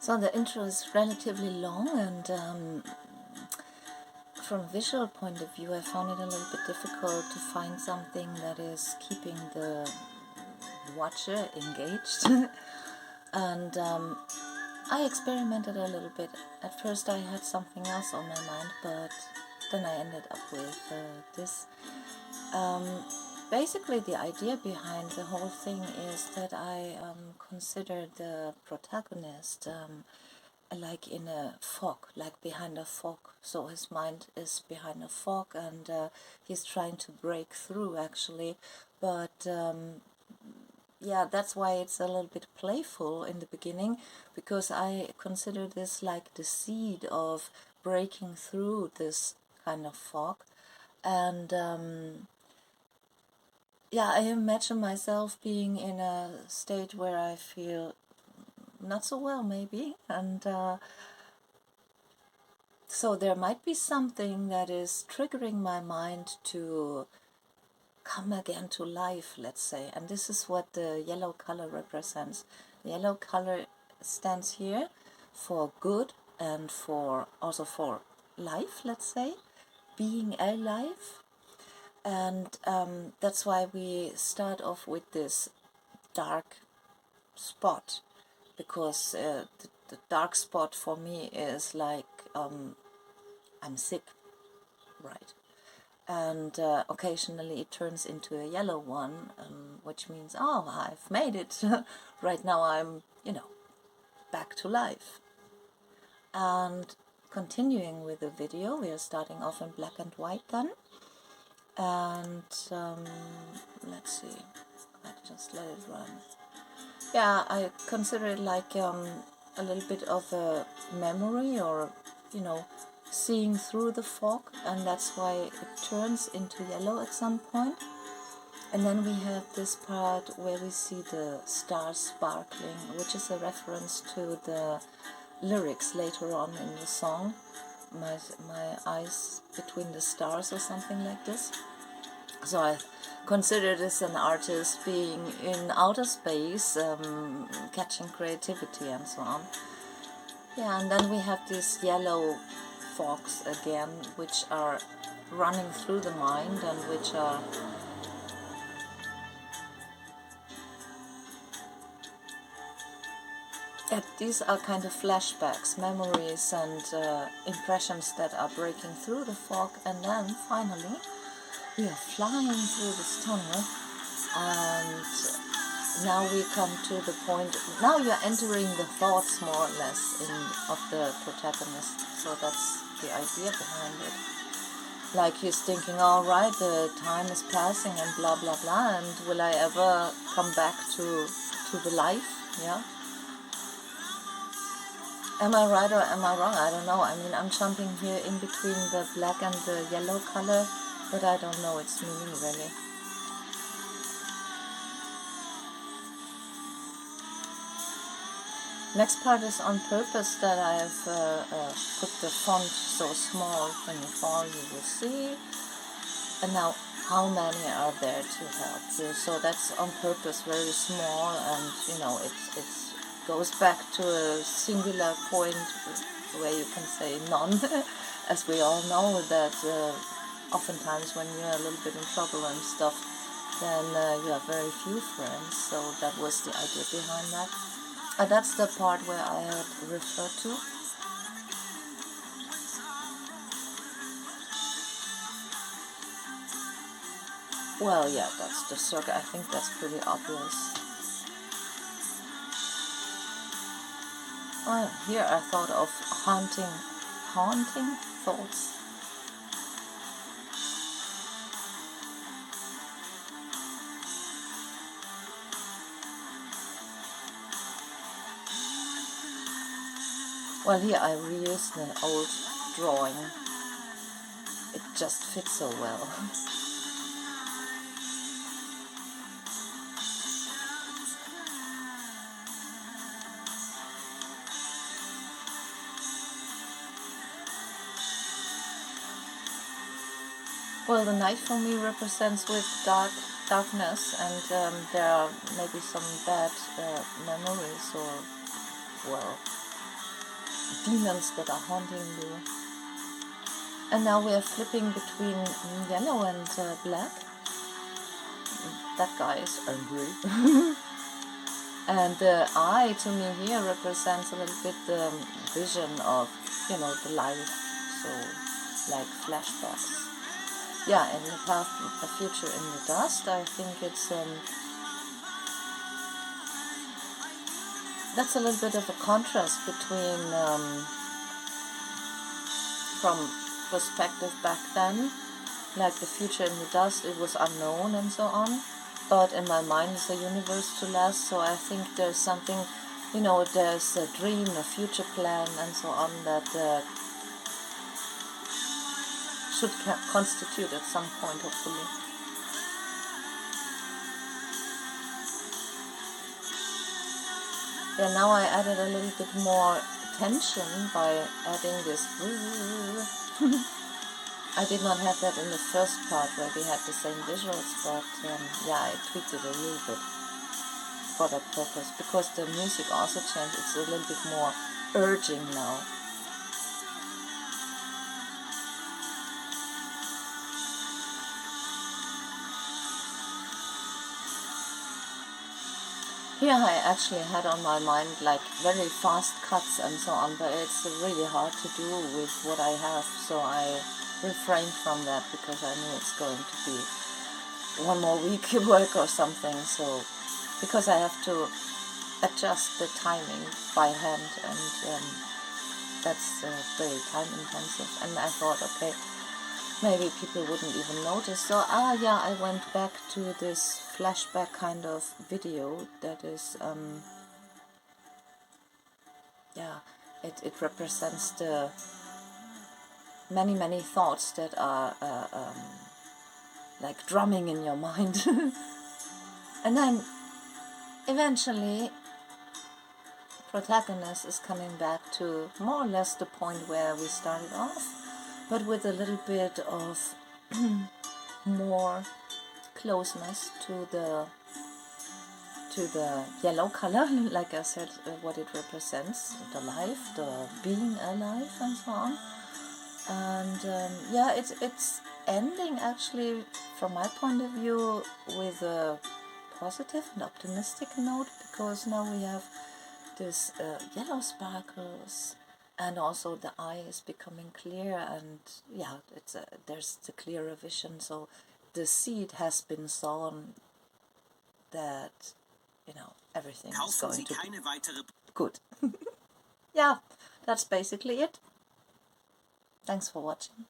So the intro is relatively long, and from a visual point of view I found it a little bit difficult to find something that is keeping the watcher engaged. And I experimented a little bit. At first I had something else on my mind, but then I ended up with this. Basically the idea behind the whole thing is that I consider the protagonist like in a fog, like behind a fog. So his mind is behind a fog, and he's trying to break through actually. But yeah, that's why it's a little bit playful in the beginning, because I consider this like the seed of breaking through this kind of fog. And yeah, I imagine myself being in a state where I feel not so well, maybe, and so there might be something that is triggering my mind to come again to life, let's say. And this is what the yellow color represents. The yellow color stands here for good and for also for life, let's say, being alive. And that's why we start off with this dark spot, because the dark spot for me is like I'm sick, right? And occasionally it turns into a yellow one, which means, oh, I've made it. Right now I'm, back to life. And continuing with the video, we are starting off in black and white then. And let's see, I just let it run. Yeah, I consider it like a little bit of a memory, or, seeing through the fog, and that's why it turns into yellow at some point. And then we have this part where we see the stars sparkling, which is a reference to the lyrics later on in the song, my eyes between the stars, or something like this. So I consider this an artist being in outer space, catching creativity and so on. Yeah, and then we have these yellow fogs again, which are running through the mind, and which are these are kind of flashbacks, memories, and impressions that are breaking through the fog. And then finally we are flying through this tunnel, and now we come to the point. Now you're entering the thoughts, more or less, of the protagonist. So that's the idea behind it. Like he's thinking, all right, the time is passing and blah blah blah, and will I ever come back to the life? Yeah. Am I right or am I wrong? I don't know. I mean, I'm jumping here in between the black and the yellow color, but I don't know its meaning really. Next part is on purpose that I have put the font so small. When you fall, you will see. And now, how many are there to help you? So that's on purpose, very small, and it goes back to a singular point where you can say none, as we all know that oftentimes when you're a little bit in trouble and stuff, then you have very few friends. So that was the idea behind that. That's the part where I had referred to. Well, yeah, that's the circle. I think that's pretty obvious. Well, here I thought of haunting thoughts. Well, here I reused an old drawing. It just fits so well. Well, the night for me represents with darkness, and there are maybe some bad memories, or, well, demons that are haunting you. And now we are flipping between yellow and black. That guy is angry. And the eye to me here represents a little bit the vision of, the life, so like flashbacks. Yeah, in the past, a future in the dust, I think it's, that's a little bit of a contrast between, from perspective back then, like the future in the dust, it was unknown and so on. But in my mind it's a universe to last, so I think there's something, there's a dream, a future plan and so on that should constitute at some point, hopefully. Yeah, now I added a little bit more tension by adding this. I did not have that in the first part where we had the same visuals, but yeah, I tweaked it a little bit for that purpose, because the music also changed. It's a little bit more urging now. Here I actually had on my mind like very fast cuts and so on, but it's really hard to do with what I have, so I refrained from that because I knew it's going to be one more week work or something, so because I have to adjust the timing by hand, and that's very time intensive, and I thought, okay, maybe people wouldn't even notice, so yeah, I went back to this flashback kind of video that is yeah, it represents the many thoughts that are like drumming in your mind. And then eventually protagonist is coming back to more or less the point where we started off, but with a little bit of more closeness to the yellow color, like I said, what it represents, the life, the being alive and so on. And yeah, it's ending actually from my point of view with a positive and optimistic note, because now we have this yellow sparkles, and also the eye is becoming clear, and yeah, there's the clearer vision, so the seed has been sown that, everything is going to be good. Yeah, that's basically it. Thanks for watching.